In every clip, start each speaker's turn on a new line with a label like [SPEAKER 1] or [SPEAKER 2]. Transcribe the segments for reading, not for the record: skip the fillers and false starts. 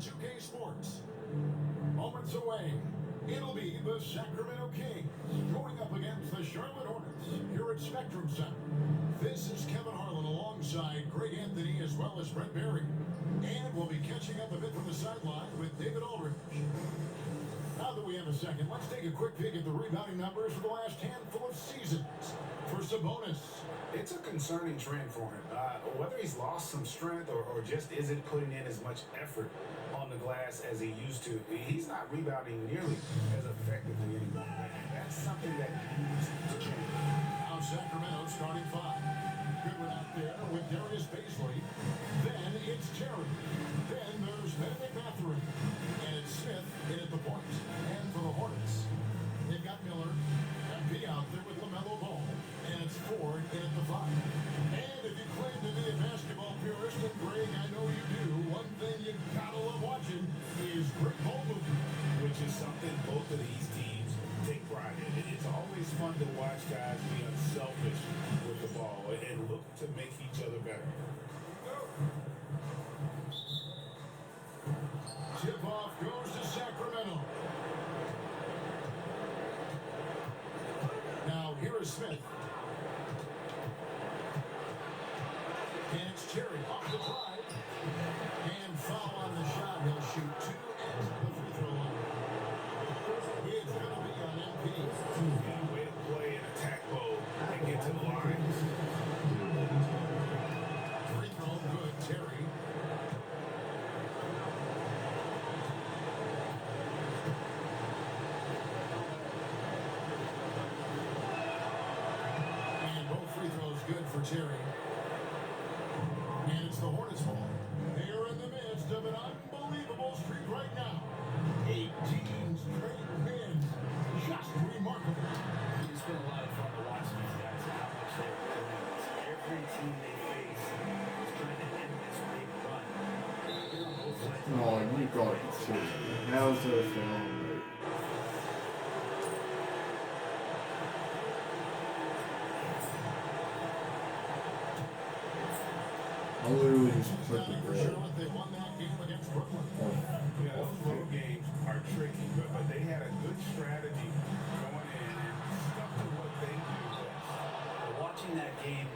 [SPEAKER 1] 2K Sports. Moments away, it'll be the Sacramento Kings going up against the Charlotte Hornets here at Spectrum Center. This is Kevin Harlan alongside Greg Anthony as well as Brent Berry. And we'll be catching up a bit from the sideline with David Aldridge. Now that we have a second, let's take a quick peek at the rebounding numbers for the last handful of seasons. For Sabonis,
[SPEAKER 2] it's a concerning trend for him. Whether he's lost some strength or just isn't putting in as much effort on the glass as he used to, he's not rebounding nearly as effectively anymore. That's something that needs to change.
[SPEAKER 1] Now Sacramento starting five. Goodwin out there with Darius Baisley. Then it's Terry. Then there's Benedict Mathurin. And it's Smith in at the point. And for the Hornets, they've got Miller and B out there with LaMelo Ball. And it's Ford in at the five. And if you claim to be a basketball purist, and Greg, I know you do, one thing you gotta love watching is great ball movement.
[SPEAKER 2] Which is something both of these teams take pride in. It's always fun to watch guys be unselfish with the ball and look to make each other better.
[SPEAKER 1] Tip-off goes to Sacramento. Now here is Smith. And it's Terry off the drive. And foul on the shot. He'll shoot two at the free throw line. It's going to be on MP.
[SPEAKER 2] Yeah, way to play in attack mode and get to the line.
[SPEAKER 1] Free throw good, Terry. And both free throws good for Terry. And it's the Hornets' ball. They are in the midst of an unbelievable streak right now. 18 straight wins. Just remarkable.
[SPEAKER 3] It's been a lot of fun to watch these guys and how much they're tremendous. Every team they face is trying to end this big run. They're on both sides.
[SPEAKER 4] No, you got it too. How's the film? I literally just put the
[SPEAKER 1] For
[SPEAKER 4] goal.
[SPEAKER 1] Charlotte, they won that game against Brooklyn.
[SPEAKER 2] Yeah, those road games are tricky, but they had a good strategy going in and stuck to what they do best.
[SPEAKER 3] Watching that game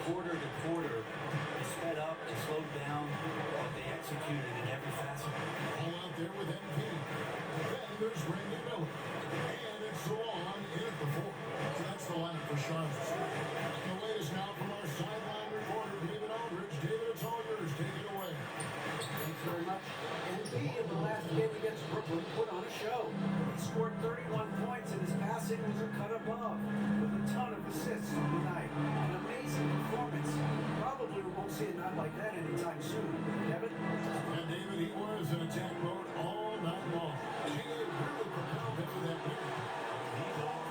[SPEAKER 3] quarter to quarter, they sped up, they slowed down, but they executed in every facet.
[SPEAKER 1] All out there with MP. Then there's Randy Miller. And it's Salon in at the four. So that's the line for Charlotte. The latest now from our sideline reporter, David Aldridge. David, it's all yours. Take it away.
[SPEAKER 5] Thanks very much. NB in the last game against Brooklyn put on a show. He scored 31 points and his passing was a cut above with a ton of assists on the night. An amazing performance. Probably we won't see a night like that anytime soon. Kevin?
[SPEAKER 1] And David, he was in attack mode all night long. He really propelled him to that win.
[SPEAKER 2] He's on,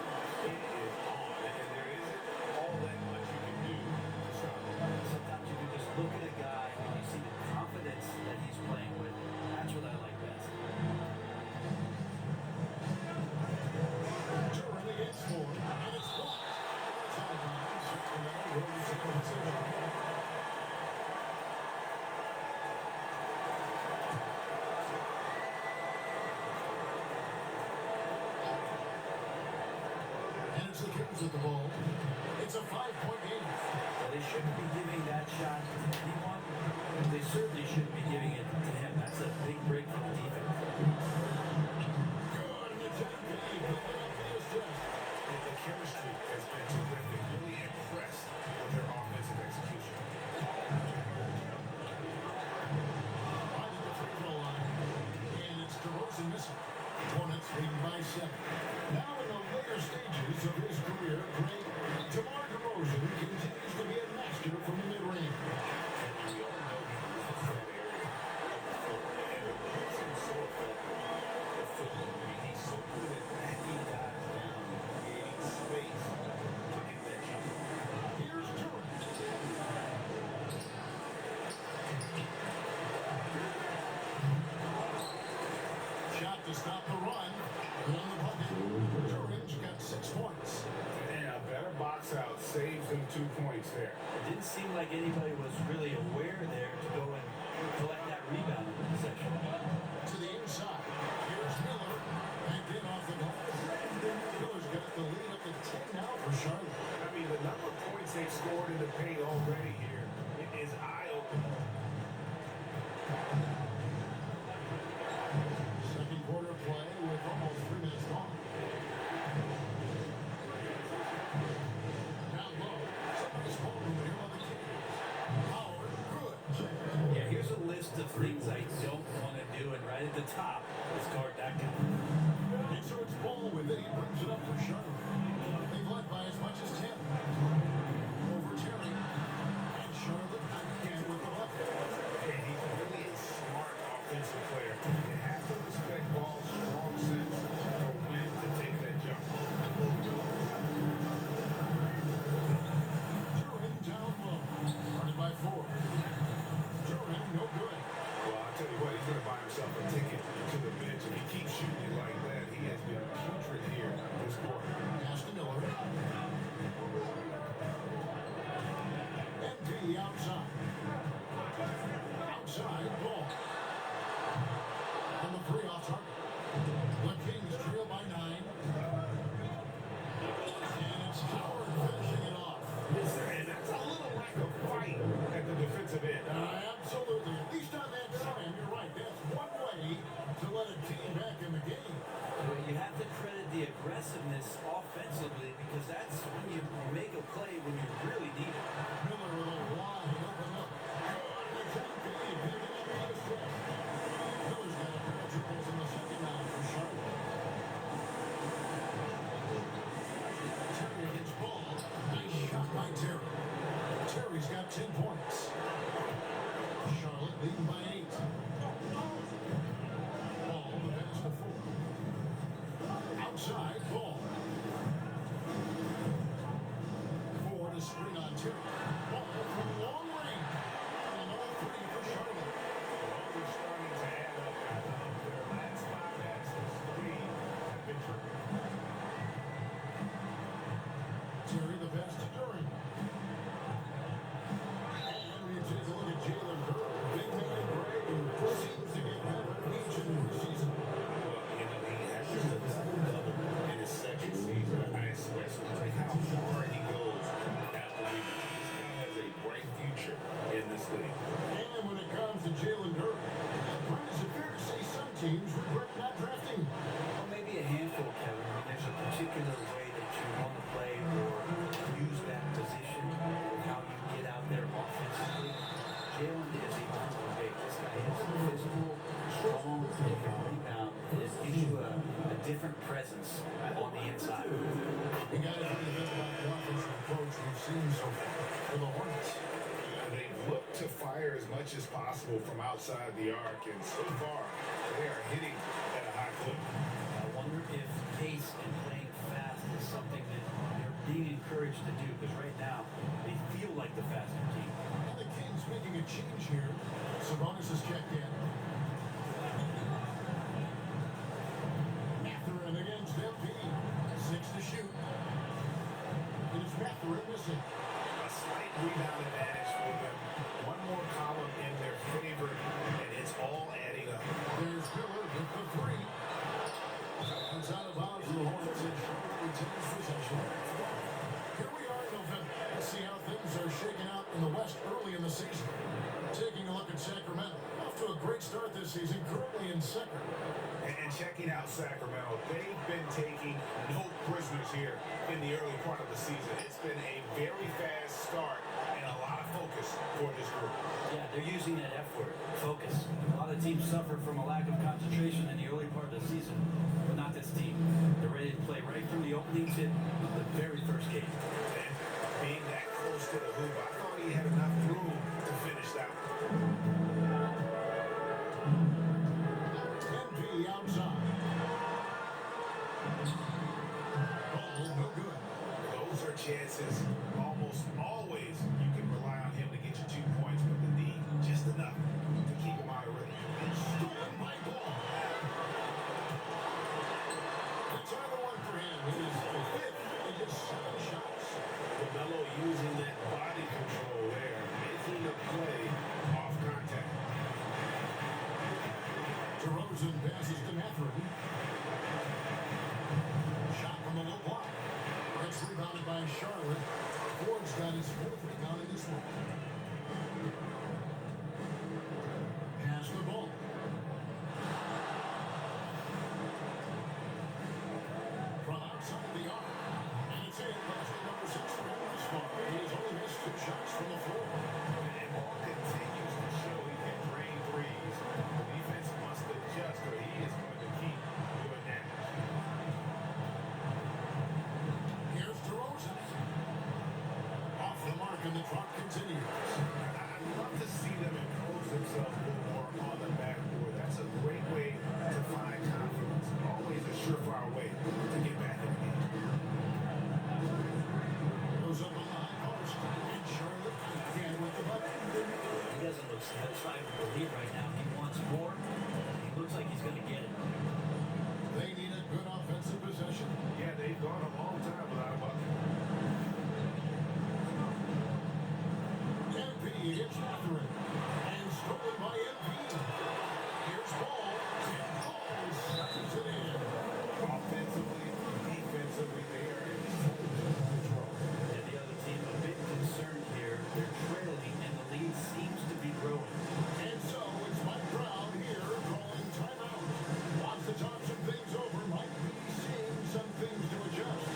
[SPEAKER 2] it is on, and there isn't all that much you can do to stop him.
[SPEAKER 3] Sometimes you can just look at a guy and you see the confidence that he's playing with. That's what I like best.
[SPEAKER 1] During the gets for and it's blocked. That's out of bounds. Sacramento rolls it on zero. And it's the Kings with the ball. It's a 5-point game.
[SPEAKER 3] Well, they shouldn't be giving that shot to anyone. They certainly shouldn't be giving it to him. That's a big break for the defense.
[SPEAKER 1] Good in the attack. Picking up the assist.
[SPEAKER 2] The chemistry has been terrific. Really impressed with their offensive execution.
[SPEAKER 1] Right at the free throw line. And it's DeRozan missing. Hornets leading by 7. Now in the later stages of his career, Greg, DeMar DeRozan continues to be a master from the mid-range.
[SPEAKER 2] We all know he uses that area of the floor, and it makes him so effective. The football, I mean, he's so good at backing guys down and creating space to hit that jump.
[SPEAKER 1] Here's Jordan. Shot to stop the run. On the bucket. Jordan's got 6 points.
[SPEAKER 2] And a better box out saves him 2 points there.
[SPEAKER 3] It didn't seem like anybody was really aware there to go and collect that rebound in the possession.
[SPEAKER 2] they've scored in the paint already here. It is eye-opening.
[SPEAKER 1] Second quarter play with almost 3 minutes gone. Down low. Somebody's holding here on the Kings. Howard, good.
[SPEAKER 3] Yeah, here's a list of things I don't want to do, and right at the top is guard that guy.
[SPEAKER 1] And so it's Ball with it. He brings it up for Charlotte. They've led by as much as 10. Over Terry. And Charlotte again with the left.
[SPEAKER 2] And he's really a smart offensive player. You have to respect Ball's strong sense for when to take that jump.
[SPEAKER 1] Jordan down low. Running by 4. Jordan, no good.
[SPEAKER 2] Well, I'll tell you what, he's going to buy himself a ticket to the bench. If he keeps shooting it like that, he has been putrid here this quarter.
[SPEAKER 1] Pass to Miller. Empty outside. Outside, Ball. And the 3 off target. The Kings trail by 9. And it's Howard finishing it off.
[SPEAKER 2] And that's a little lack of fight at the defensive end.
[SPEAKER 1] Absolutely. At least on that time, you're right. That's one way to let a team back in the game.
[SPEAKER 3] Well, you have to credit the aggressiveness offensively, because that's when you make a play when you really need it.
[SPEAKER 1] Miller with a wide open look. Good. Miller's got a pair of triples in the second round for Charlotte. Terry against Ball. Nice shot by Terry. Terry's got 10 points. Charlotte leading by 8. Ball the pass to 4. Outside, Ball. 4 to screen on Terry. Ball from long range. And another 3 for Charlotte.
[SPEAKER 2] Well, they're starting to add up. Their last 5 actions, 3 have been true.
[SPEAKER 1] Terry the pass to Duran. And we take a look at Jalen Hurd. Big man Gray, who seems to get better each and every season.
[SPEAKER 2] Well, you know, he has just a double in his second season. I swear, so like how hard he goes after leaving. This guy has a bright future in this league.
[SPEAKER 1] And when it comes to Jalen Hurd, Brent, is it fair to say some teams regret not drafting?
[SPEAKER 3] Well, maybe a handful, Kevin. I mean, there's a particular way that you want to play or use that position, or how you get out there offensively. Jalen is a different big. This guy is physical, strong, he can rebound. It gives you a different presence on the inside.
[SPEAKER 1] You got to think about the offensive approach we've seen so far for the Hornets.
[SPEAKER 2] They look to fire as much as possible from outside the arc, and so far, they are hitting at a high clip.
[SPEAKER 3] I wonder if pace and playing fast is something that they're being encouraged to do, because right now they feel like the faster team.
[SPEAKER 1] And the Kings making a change here. Sabonis is checked in. Mathurin against MP. 6 to shoot. It is Mathurin missing.
[SPEAKER 2] A slight rebound advantage for them. One more column in their favor, and it's all adding up.
[SPEAKER 1] There's Miller with the 3. It's out of bounds for the Hornets, and Charlotte retains possession. Here we are in November. Let's see how things are shaking out in the West early in the season. Taking a look at Sacramento. Off to a great start this season, currently in second.
[SPEAKER 2] And checking out Sacramento, they've been taking no prisoners here in the early part of the season. It's been a very fast start and a lot of focus for this group.
[SPEAKER 3] Yeah, they're using that F word, focus. A lot of teams suffer from a lack of concentration in the early part of the season, but not this team. They're ready to play right from the opening tip of the very first game.
[SPEAKER 2] And being that close to the hoop, I thought he had enough room to finish that one.
[SPEAKER 1] MP outside. Ball no good.
[SPEAKER 2] Those are chances. Almost always you can rely on him to get you 2 points, but the need just enough to keep him out of rhythm.
[SPEAKER 1] Stolen by Ball. It's another one for him. It is the 5th in just 7 shots.
[SPEAKER 2] LaMelo using that body control there, making the play off contact.
[SPEAKER 1] DeRozan passes to Mathurin. Shot from the low block. That's rebounded by Charlotte. Ford's got his 2 shots from the floor.
[SPEAKER 2] And Ball continues to show he can drain threes. The defense must adjust or he is going to keep doing that.
[SPEAKER 1] Here's DeRozan. Off the mark, and the clock continues.
[SPEAKER 2] I'd love to see them impose themselves a little more on the backboard. That's a great way to find confidence. Always a surefire way to get back in the game.
[SPEAKER 1] Goes up on the high post. And Charlotte again with the bucket.
[SPEAKER 3] He doesn't look satisfied with the lead right now. He wants more. He looks like he's going to get it.
[SPEAKER 1] They need a good offensive possession.
[SPEAKER 2] Yeah, they've gone a long time without a bucket.
[SPEAKER 1] MP against Catherine. And stolen by MP. Here's Ball. And Ball stuffs it in.
[SPEAKER 2] Offensively, defensively, they are in full control.
[SPEAKER 3] And the other team a bit concerned here. They're trailing and the lead seems to be growing.
[SPEAKER 1] And so it's Mike Brown here calling timeout. Wants to talk some things over. Might be seeing some things to adjust.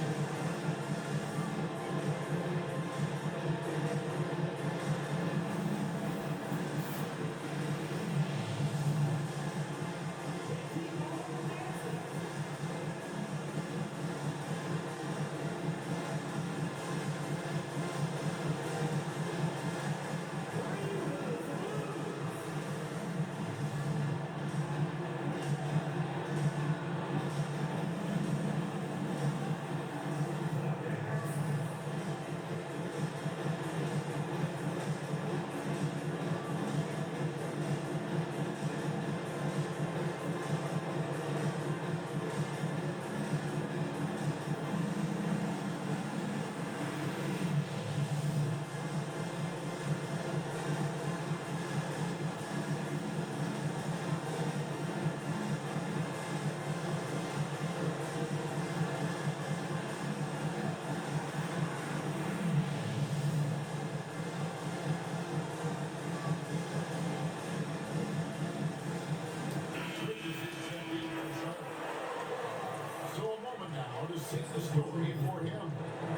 [SPEAKER 1] So a moment now to see the story for him.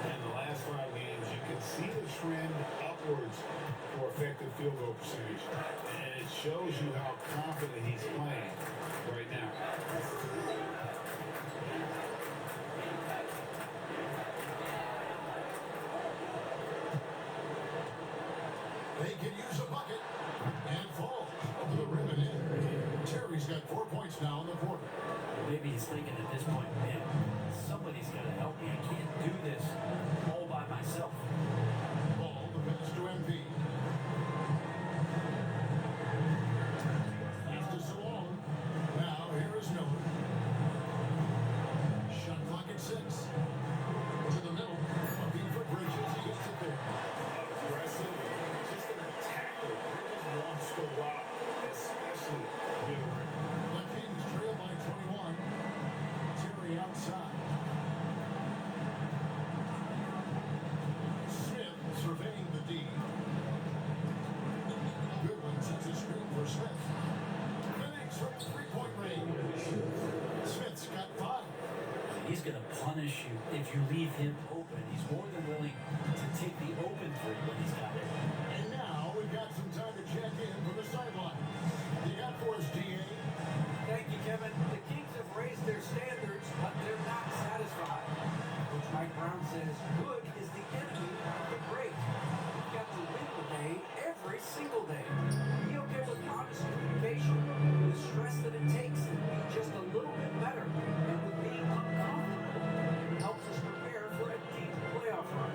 [SPEAKER 2] In the last 5 games, you can see the trend upwards for effective field goal percentage. And it shows you how confident he's playing right now.
[SPEAKER 1] They can use a bucket and fall over the rim and in. Terry's got 4 points now in the quarter.
[SPEAKER 3] Maybe he's thinking at this point, man, somebody's got to help me. I can't do this all by myself.
[SPEAKER 1] Ball, the pass to MP. Pass to Salone. Now here is Miller. Shot clock at 6. To the middle. Looking for Bridges. He gets it there.
[SPEAKER 2] Aggressive, just an attacker. Bridges wants to rock, especially near the rim.
[SPEAKER 1] The Kings trail by 21. Terry outside. Smith surveying the D. Goodwin sets a screen for Smith. Phoenix from 3-point range. Smith's got 5.
[SPEAKER 3] He's going to punish you if you leave him open. He's more than willing to take the open three when he's got it.
[SPEAKER 1] And now we've got some time to check in from the sideline. You got for us, DA.
[SPEAKER 5] Thank you, Kevin. The Kings have raised their standards, but they're not satisfied. Coach Mike Brown says good is the enemy of the great. You've got to win the day every single day. Be okay with honest communication, the stress that it takes to be just a little bit better, and with being uncomfortable helps us prepare for a deep playoff run.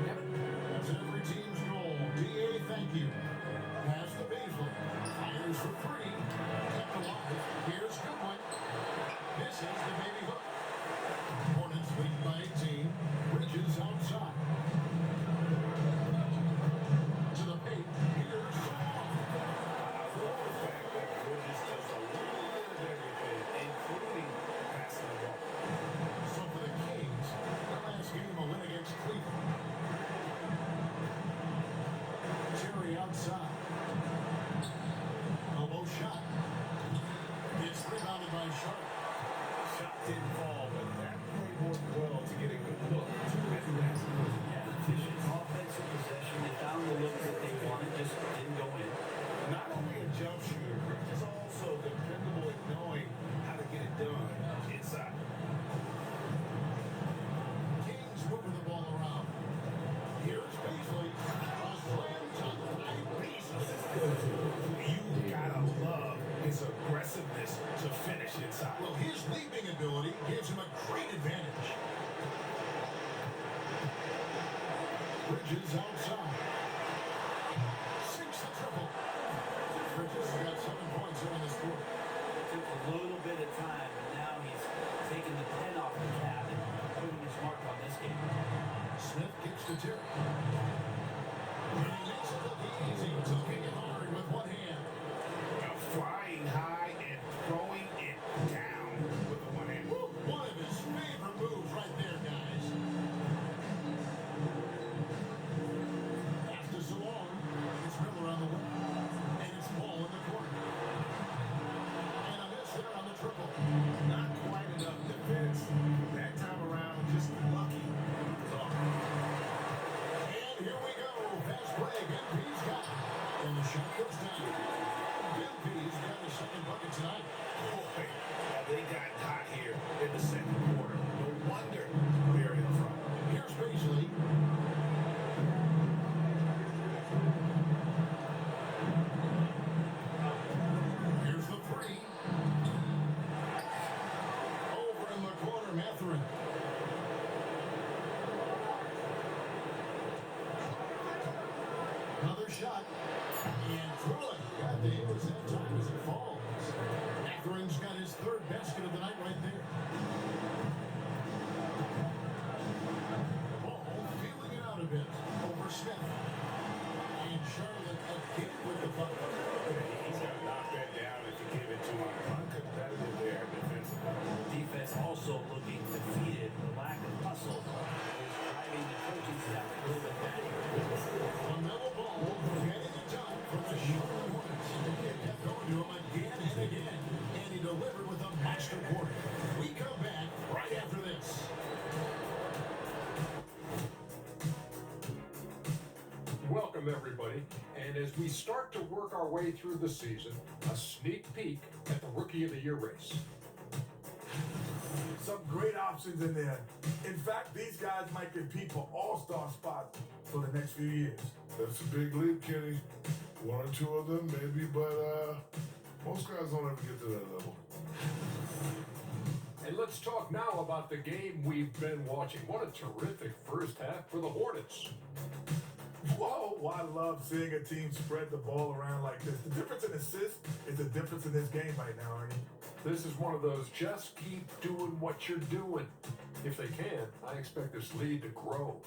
[SPEAKER 5] Kevin?
[SPEAKER 1] That's every team's goal. DA, thank you. Pass to Beasley. Fires for 3. Kept alive. Here's Goodwin. Misses the baby hook. Hornets lead by 18. Bridges outside. To the paint. Here's Salone.
[SPEAKER 2] I love the fact that Bridges does a little bit of everything, including passing the ball.
[SPEAKER 1] So for the Kings, their last game a win against Cleveland. Terry outside. Elbow shot. It's rebounded by Sharp.
[SPEAKER 2] Shot didn't fall, but that play worked well to get a good look at the basket.
[SPEAKER 3] Yeah, efficient offensive possession. If
[SPEAKER 1] gives him a great advantage. Bridges outside. Sinks the triple. Bridges has got 7 points here in this quarter.
[SPEAKER 3] Took a little bit of time, and now he's taking the pen off the cap and putting his mark on this game.
[SPEAKER 1] Smith kicks to Terry. And he makes it look easy, tucking it hard with one hand.
[SPEAKER 2] Now flying high and throwing it down with the one hand.
[SPEAKER 1] Woo, one of his favorite moves right there, guys. Pass to Salon. It's Miller on the wing. And it's Paul in the corner. And a miss there on the triple.
[SPEAKER 2] Not quite enough defense. That time around, just lucky. It was off.
[SPEAKER 1] And here we go. Fast break. MP's got it. And the shot goes down. MP's got his second bucket tonight.
[SPEAKER 2] Boy, they got hot here in the second quarter. No wonder they're in front.
[SPEAKER 1] Here's Beasley. Here's the three. Over in the corner, Matherin. Another shot. And Truly got the Eagles that time as it falls. Matherin's got his third basket of the night right there. Ball feeling it out a bit over Smith. And Charlotte again with the bucket.
[SPEAKER 2] He's got to knock that down if you give it to him. Uncompetitive there defensively.
[SPEAKER 3] Defense also looking defeated. The lack of hustle is driving the coaching staff a little bit mad here.
[SPEAKER 1] LaMelo Ball getting it done from the Charlotte Hornets. It kept going to him again and again. And he delivered with a master quarter. We come back right after this.
[SPEAKER 6] Welcome, everybody. And as we start to work our way through the season, a sneak peek at the Rookie of the Year race.
[SPEAKER 7] Some great options in there. In fact, these guys might compete for all-star spots for the next few years.
[SPEAKER 8] That's a big leap, Kenny. One or two of them, maybe, but most guys don't ever get to that level.
[SPEAKER 6] And let's talk now about the game we've been watching. What a terrific first half for the Hornets.
[SPEAKER 7] Whoa, I love seeing a team spread the ball around like this. The difference in assists is the difference in this game right now, Ernie.
[SPEAKER 6] This is one of those just keep doing what you're doing. If they can, I expect this lead to grow.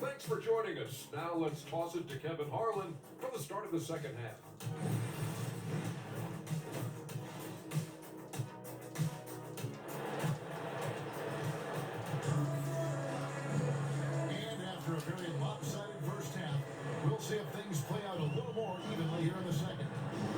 [SPEAKER 6] Thanks for joining us. Now let's toss it to Kevin Harlan for the start of the second half.
[SPEAKER 1] And after a very lopsided first half, we'll see if things play out a little more evenly here in the second.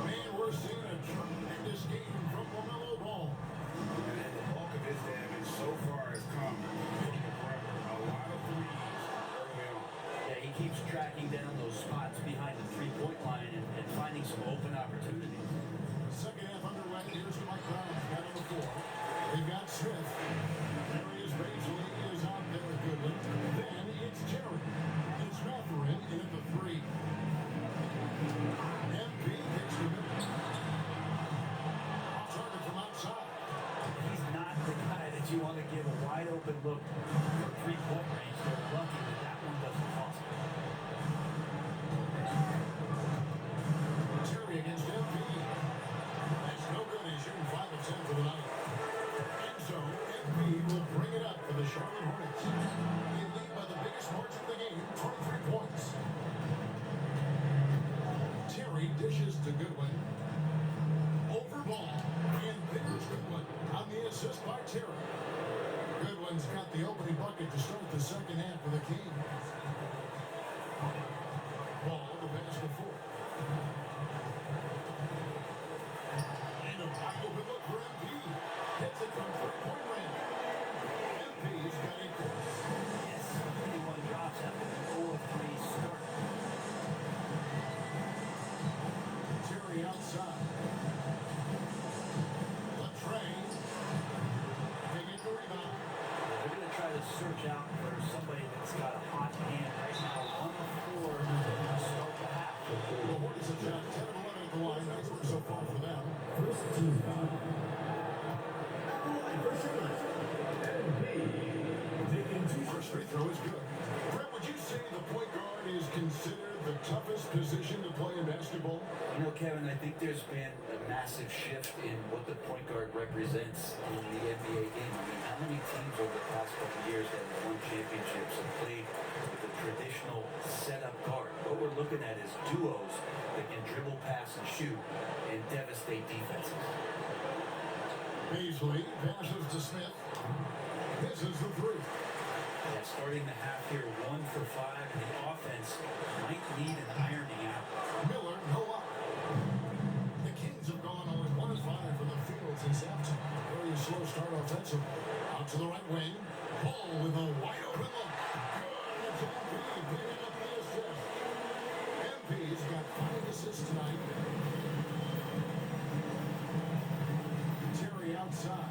[SPEAKER 1] And we're seeing a tremendous game from LaMelo Ball.
[SPEAKER 2] And the bulk of his damage so far has come from the perimeter. A lot of threes early on.
[SPEAKER 3] Yeah, he keeps tracking down those spots behind the three-point line and finding some open opportunities.
[SPEAKER 1] Second half underway. Here's Mike Brown's got on the floor. They've got Smith. Darius Baisley is out there with Goodwin. Then it's Terry. It's Matherin in at the three. MP gets the middle. Target from outside.
[SPEAKER 3] He's not the guy that you want to give a wide open look for three-point range. They're lucky that that one doesn't cost them.
[SPEAKER 1] Terry against MP. That's no good. He's shooting 5 of 10 for the night. And so MP will bring it up for the Charlotte Hornets. They lead by the biggest margin of the game, 23 points. Terry dishes to Goodwin. Over Ball. And there's Goodwin on the assist by Terry. Goodwin's got the opening bucket to start the second half for the Kings. Ball the basket for. And a wide open look for MP. Hits it from three-point range. MP's got a course.
[SPEAKER 3] Yes, 31 drops after the 0-3 start.
[SPEAKER 1] Terry outside. Latrey. They get the rebound.
[SPEAKER 3] They're going to try to search out for somebody that's got a hot hand right now. 1 of 4 to start the half.
[SPEAKER 1] The Hornets have shot 10 of 11 the line. Nice work so far for them.
[SPEAKER 9] First team foul. At the line for Charlotte. MP taking two
[SPEAKER 1] First free throw is good. Brett, would you say the point guard is considered the toughest position to play in basketball?
[SPEAKER 3] You know, Kevin, I think there's been a massive shift in what the point guard represents in the NBA game. I mean, how many teams over the past couple of years that have won championships have played with a traditional setup guard? What we're looking at is duos that can dribble, pass, and shoot and devastate defenses.
[SPEAKER 1] Beasley passes to Smith. Misses the three.
[SPEAKER 3] Yeah, starting the half here, 1 for 5, and the offense might need an ironing out.
[SPEAKER 1] Miller, no up. The Kings have gone only 1 of 5 from the field since halftime. Very slow start offensively. Out to the right wing. Ball with a wide open look. Good. It's MP picking up the assist. MP's got 5 assists tonight. Terry outside.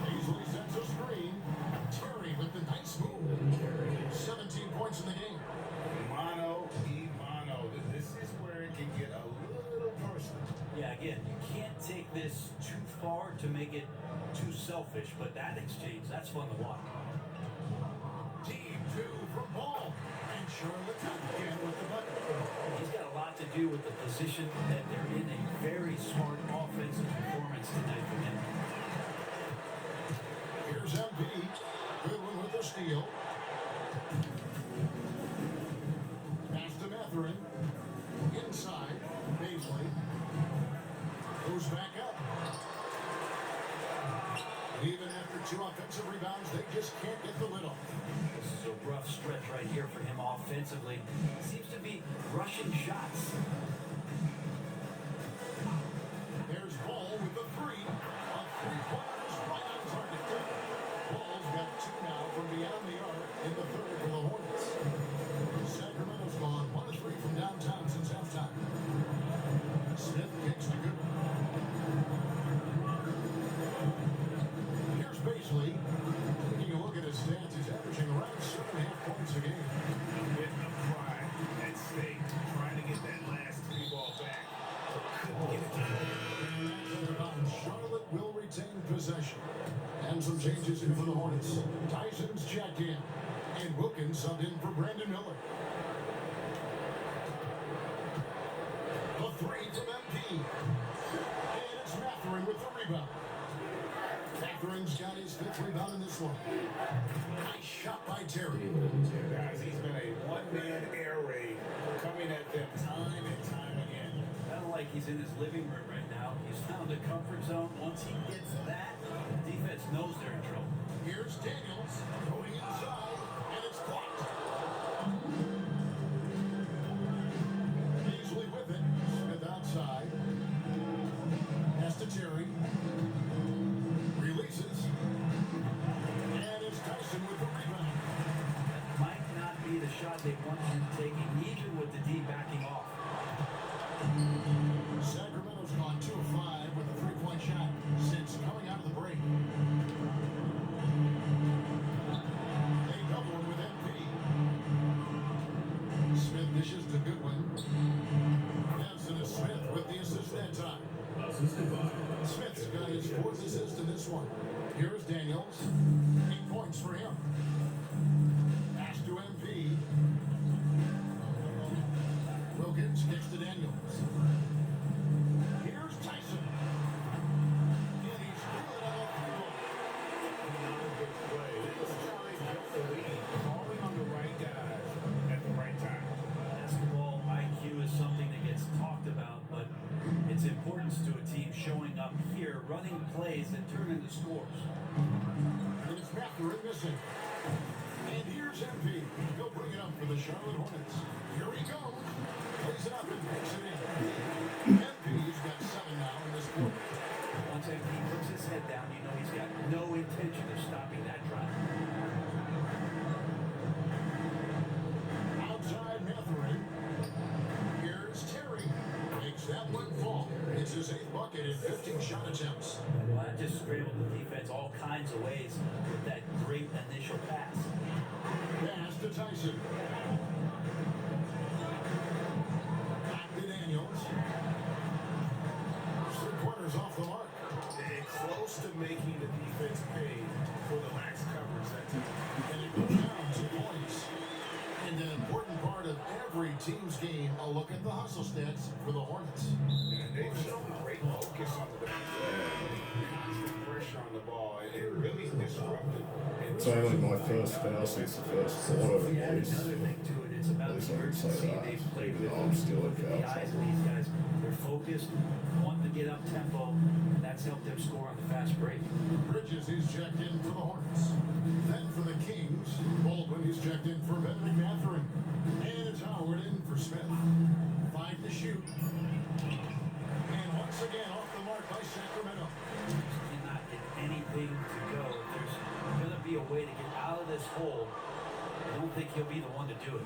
[SPEAKER 1] Beasley sets a screen. Terry with the nice move. 17 points in the game.
[SPEAKER 2] Mano y mano. This is where it can get a little personal.
[SPEAKER 3] Yeah, again, you can't take this too far to make it too selfish, but that exchange, that's fun to watch.
[SPEAKER 1] Deep 2 from Ball. And Charlotte again with the button.
[SPEAKER 3] He's got a lot to do with the position that they're in. A very smart offensive performance tonight from him.
[SPEAKER 1] Here's MP. Goodwin with the steal. Pass to Matherin. Inside. Beasley. Goes back up. Even after 2 offensive rebounds, they just can't get the lid off.
[SPEAKER 3] This is a rough stretch right here for him offensively. Seems to be rushing shots.
[SPEAKER 1] There's Ball with the 3. A 3-pointer is right on target. Ball's got 2 now from beyond the arc in the third for the Hornets. Sacramento's gone 1 of 3 from downtown since halftime. Smith kicks to Goodwin. Here's Beasley. Taking a look at his stats, he's averaging around 7.5 points a game.
[SPEAKER 2] Getting up pride at stake, trying to get that last 3 ball back. Couldn't get it done.
[SPEAKER 1] Charlotte will retain possession. And some changes in for the Hornets. Tyson's checked in. And Wilkins subbed in for Brandon Miller. The 3 from MP. And it's Matherin with the rebound. Matherin's got his 5th rebound in this one. Nice shot by Terry.
[SPEAKER 2] Guys, he's been a one-man air raid coming at them time and time again.
[SPEAKER 3] Kind of like he's in his living room right now. He's found a comfort zone. Once he gets that, the defense knows they're in trouble.
[SPEAKER 1] Here's Daniels going inside, and it's blocked. Beasley with it. Smith outside. Pass to Terry. Releases. And it's Tyson with the rebound.
[SPEAKER 3] That might not be the shot they want you taking, even with the D backing off.
[SPEAKER 1] Sacramento's gone 2 of 5 with a 3-point shot since coming out of the break. They double him with MP. Smith dishes to Goodwin. Nelson is Smith with the assist that time.
[SPEAKER 9] assisted by
[SPEAKER 1] Smith's got his 4th assist in this one. Here's Daniels. 8 points for him. Pass to MP. Wilkins kicks to Daniels. Here's Tyson. And he's good on the field.
[SPEAKER 2] Another big play. This time, get the lead. Calling on the right guys at the right time.
[SPEAKER 3] Basketball IQ is something that gets talked about, but its importance to a team showing up here, running plays that turn into scores.
[SPEAKER 1] And it's Matherin missing. And here's MP. He'll bring it up for the Charlotte Hornets. Here he goes. Plays it up and makes it in. MP's got 7 now in this quarter.
[SPEAKER 3] Once MP puts his head down, you know he's got no intention of stopping that drive.
[SPEAKER 1] Outside Matherin. Here's Terry. Makes that one fall. It's his 8th bucket in 15 shot attempts.
[SPEAKER 3] Well, that just scrambled the defense all kinds of ways with that great initial pass.
[SPEAKER 1] Pass to Tyson. Back to Daniels. 3-pointers off the mark.
[SPEAKER 2] They're close to making the defense pay for the lax coverage that time.
[SPEAKER 1] And it goes down 2 points. And an important part of every team's game, a look at the hustle stats for the Hornets.
[SPEAKER 2] And they've shown great focus on the constant pressure on the ball. It really disrupted.
[SPEAKER 4] It's only my first foul since the first quarter,
[SPEAKER 3] Yeah,
[SPEAKER 4] at least.
[SPEAKER 3] another thing to it, it's about
[SPEAKER 4] At least
[SPEAKER 3] the
[SPEAKER 4] I can say
[SPEAKER 3] urgency
[SPEAKER 4] that,
[SPEAKER 3] they've played
[SPEAKER 4] even
[SPEAKER 3] with.
[SPEAKER 4] though I'm still
[SPEAKER 3] Look
[SPEAKER 4] at
[SPEAKER 3] at the
[SPEAKER 4] foul
[SPEAKER 3] eyes of
[SPEAKER 4] trouble.
[SPEAKER 3] these guys. They're focused, wanting to get up tempo, and that's helped them score on the fast break.
[SPEAKER 1] Bridges is checked in for the Hornets. Then for the Kings, Baldwin is checked in for Benedict Mathurin. And it's Howard in for Smith. 5 to shoot. And once again off the mark by Sacramento.
[SPEAKER 3] Cannot get anything to go. If there's going to be a way to get out of this hole, I don't think he'll be the one to do it.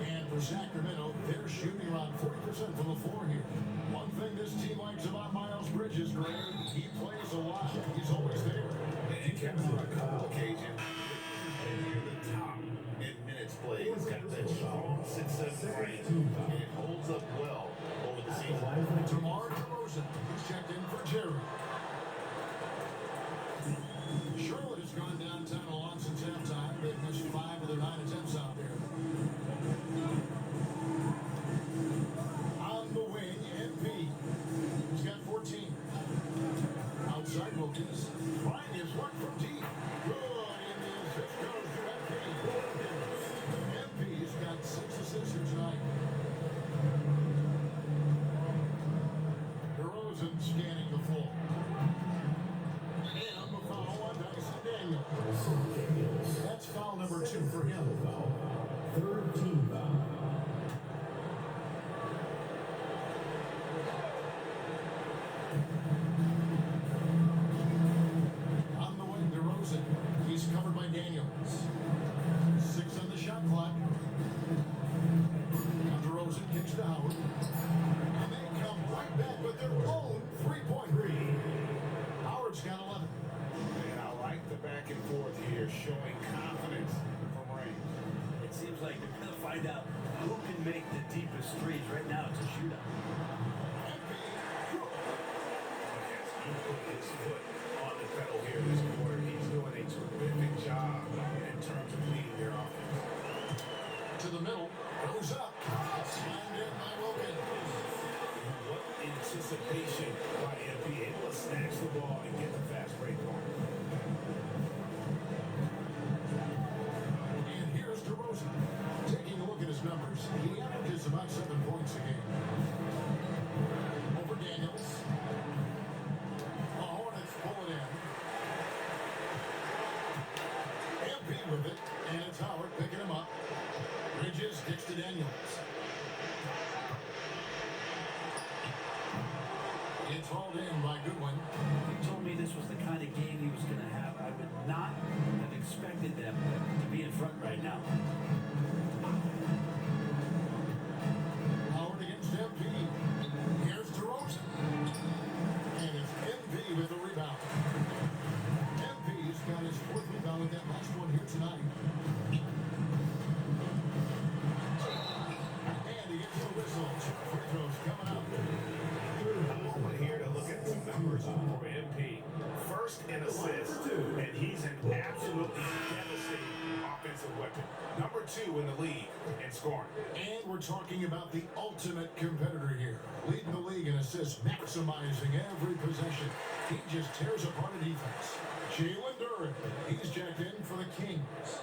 [SPEAKER 1] And for Sacramento, they're shooting around 40% from the floor here. One thing this team likes about Miles Bridges, Greg, he plays a lot. He's always there.
[SPEAKER 2] And Kevin on a couple occasions, near the top in minutes played. He's got that strong 6-7 range, and it holds up well over the season.
[SPEAKER 1] DeMar DeRozan is checked in for Jerry. Charlotte has gone downtown a lot since halftime. They've missed 5 of their 9 attempts out there. On the wing, MP. He's got 14. Outside Wilkins. Bryant is one from deep. Good. And the assist goes to MP. MP's got 6 assists here tonight. DeRozan scanning the floor. And the foul on Dyson Daniels. That's foul number 2 for him.
[SPEAKER 9] Third team foul.
[SPEAKER 1] On the wing, DeRozan. He's covered by Daniels. 6 on the shot clock. Now DeRozan kicks to Howard. And they come right back with their own 3-pointer. Howard's got 11.
[SPEAKER 2] And I like the back and forth here, showing confidence from range.
[SPEAKER 3] It seems like they're going to find out who can make the deepest threes. Right now, it's a shootout.
[SPEAKER 2] He put his foot on the pedal here this quarter. He's doing a terrific job in terms of leading their offense.
[SPEAKER 1] To the middle. Goes up. Slammed in by Wilkins.
[SPEAKER 2] What anticipation by MP, able to snatch the ball and get the fast break going.
[SPEAKER 1] And here's DeRozan. Taking a look at his numbers, he averages about 7 points a game. Over Daniels. The Hornets pull it in. MP with it, and it's Howard picking him up. Bridges kicks to Daniels. It's hauled in by Goodwin.
[SPEAKER 3] If you told me this was the kind of game he was going to have, I would not have expected them to be in front right now.
[SPEAKER 1] Howard against MP. Here's DeRozan. And it's MP with the rebound. MP's got his 4th rebound with that last one here tonight. And he gets the whistle. 2 free throws coming up.
[SPEAKER 2] A moment here to look at some numbers for MP. First in assists, and he's an absolutely devastating offensive weapon. Number 2 in the league in scoring.
[SPEAKER 1] And we're talking about the ultimate competitor here. Leading the league in assists, maximizing every possession. He just tears apart a defense. Jalen Duren, he's jacked in for the Kings.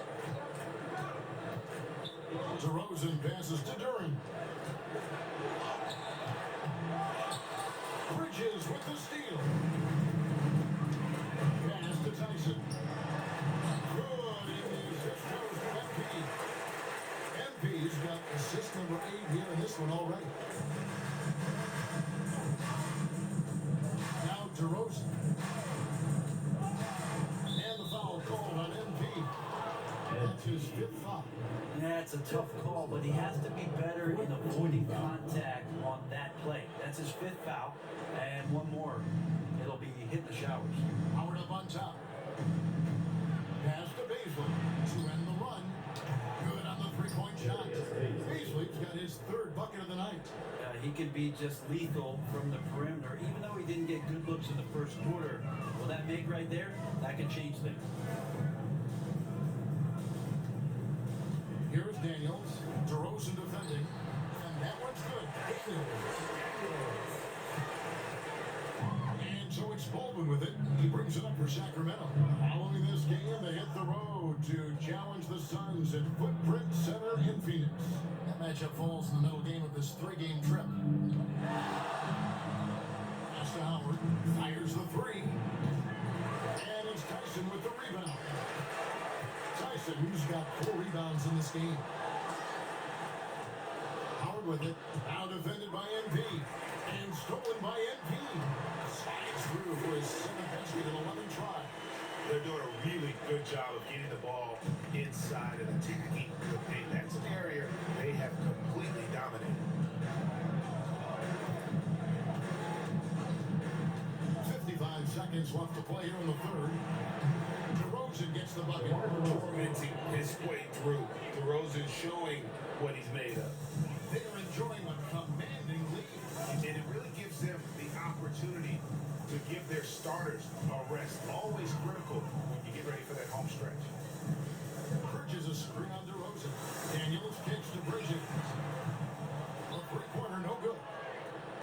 [SPEAKER 1] DeRozan passes to Duren. Bridges with the steal. Pass to Tyson. Good, and the assist goes to MP. MP's got assist number 8 here in this one already. Now DeRozan. And the foul called on MP. That's his 5th foul.
[SPEAKER 3] Yeah, it's a tough call, but he has to be better in avoiding contact on that play. That's his 5th foul, and one more. It'll be hit the showers.
[SPEAKER 1] Howard up on top. Pass to Basil to end the bucket of the night.
[SPEAKER 3] He could be just lethal from the perimeter, even though he didn't get good looks in the first quarter. Well, that make right there, that could change things.
[SPEAKER 1] Here's Daniels. DeRozan defending. And that one's good. And so it's Baldwin with it. He brings it up for Sacramento. Following this game, they hit the road to challenge the Suns at Footprint Center in Phoenix. That matchup falls in the middle game of this three-game trip. Pass to Howard. Fires the three. And it's Tyson with the rebound. Tyson, who's got 4 rebounds in this game. Howard with it. Now defended by MP. And stolen by MP. Slides through for his 7th basket in 11 tries.
[SPEAKER 2] They're doing a really good job of getting the ball inside and attacking the paint. That's an area they have completely dominated.
[SPEAKER 1] 55 seconds left to play here in the third. DeRozan gets the bucket.
[SPEAKER 2] Tormenting his way through. DeRozan showing what he's made of.
[SPEAKER 1] They're enjoying a commanding lead.
[SPEAKER 2] And it really gives them the opportunity to give their starters a rest. Always critical when you get ready for that home stretch.
[SPEAKER 1] Bridges a screen on DeRozan. Daniels kicks to Bridges. A three-pointer, no good.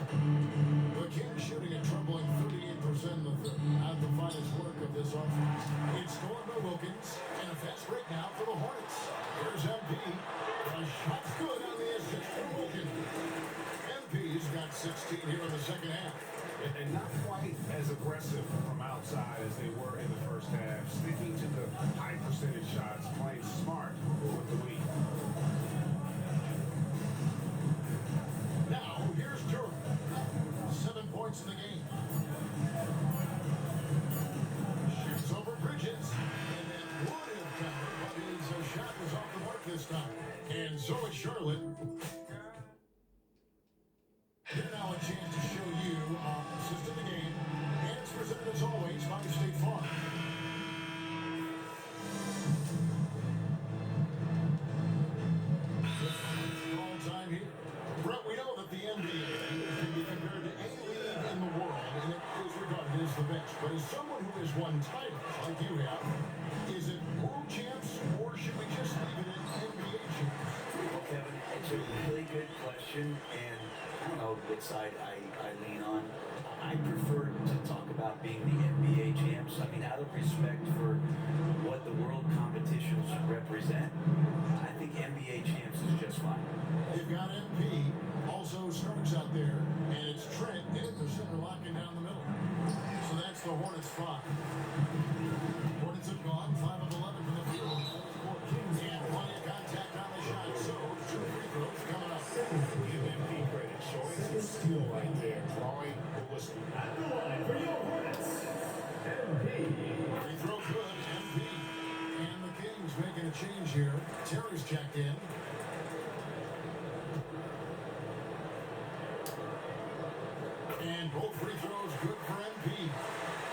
[SPEAKER 1] The Kings shooting a troubling 38% in the third. Not the finest work of this offense. It's scored by Wilkins. And a fast break now for the Hornets. Here's MP. A shot's good on the assist from Wilkins. MP's got 16 here in the second half.
[SPEAKER 2] And not quite as aggressive from outside as they were in the first half. Sticking to the high percentage shots, playing smart with the lead.
[SPEAKER 1] Now, here's Jordan. 7 points in the game. Shoots over Bridges. And then would have countered, but his shot was off the mark this time. And so it's Charlotte. Here now a chance to show you assist in the game. And it's presented as always by State Farm. Strong time here. Brett, we know that the NBA can be compared to any league in the world, and it is regarded as the best. But as someone who has won titles like you have, is it world champs, or should we just leave it at NBA champs?
[SPEAKER 3] Well, Kevin, it's a really good question, and I don't know which side I lean on. I prefer to talk about being the NBA champs. I mean, out of respect for what the world competitions represent, I think NBA champs is just fine.
[SPEAKER 1] You've got MP, also Starks out there, and it's Trent in the center locking down the middle. So that's the Hornets 5. Hornets have gone 5 of 11 from the field. And plenty of contact on the shot, so 2 free throws coming up.
[SPEAKER 2] Give MP credit. Showing some skill right there. Drawing the whistle.
[SPEAKER 9] At the line for your Hornets, MP.
[SPEAKER 1] Free throw good, MP. And the Kings making a change here. Terry's checked in. And both free throws good for MP.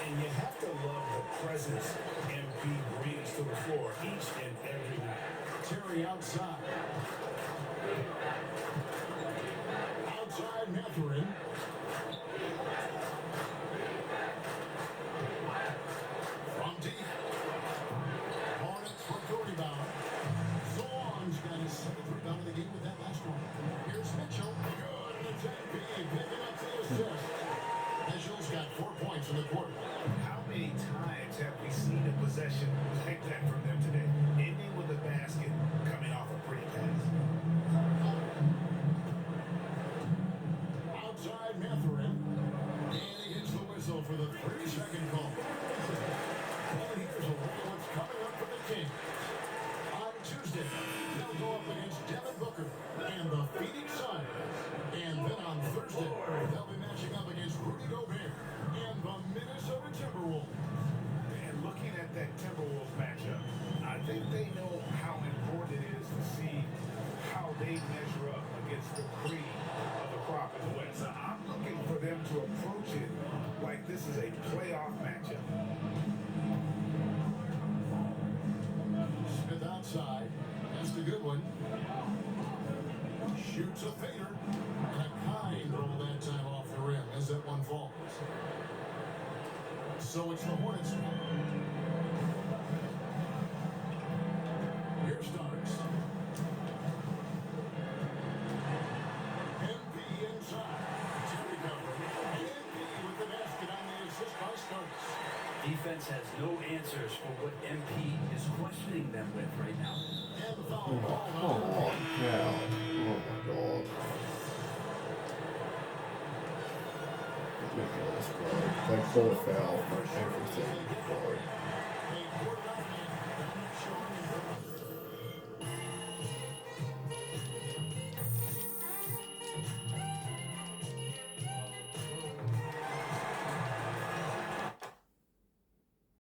[SPEAKER 2] And you have to love the presence MP brings to the floor each and every night.
[SPEAKER 1] Terry outside. Outside Matherin. From deep. Hornets for the rebound. Zorn's got his 7th rebound of the game with that last one. Here's Mitchell. Good. And it's MP picking up the assist. Mitchell's got 4 points in the quarter.
[SPEAKER 2] How many times have we seen a possession like that from them today? Ending with a basket, coming off a pretty pass.
[SPEAKER 1] Outside Matherin. And he gets the whistle for the 30-second call. And here's a look at what's coming up for the Kings. On Tuesday, they'll go up against Devin Booker and the Phoenix Suns. And then on Thursday, they'll be matching up against Rudy Gobert and the Minnesota Timberwolves.
[SPEAKER 2] And looking at that Timberwolves matchup, I think they know how important it is to see how they measure up against the cream of the crop in the West. So I'm looking for them to approach it like this is a playoff matchup.
[SPEAKER 1] Smith outside. That's the good one. Shoots a fader. And a kind roll that time off the rim as that one falls. So it's the Hornets. Here starts. MP inside. Terry covering. And MP with the basket on the assist by Starks.
[SPEAKER 3] Defense has no answers for what MP is questioning them with right now.
[SPEAKER 1] And the foul ball.
[SPEAKER 4] Come on now. Oh my god. Ridiculous, bro. They call a foul for everything, bro.
[SPEAKER 1] A quarter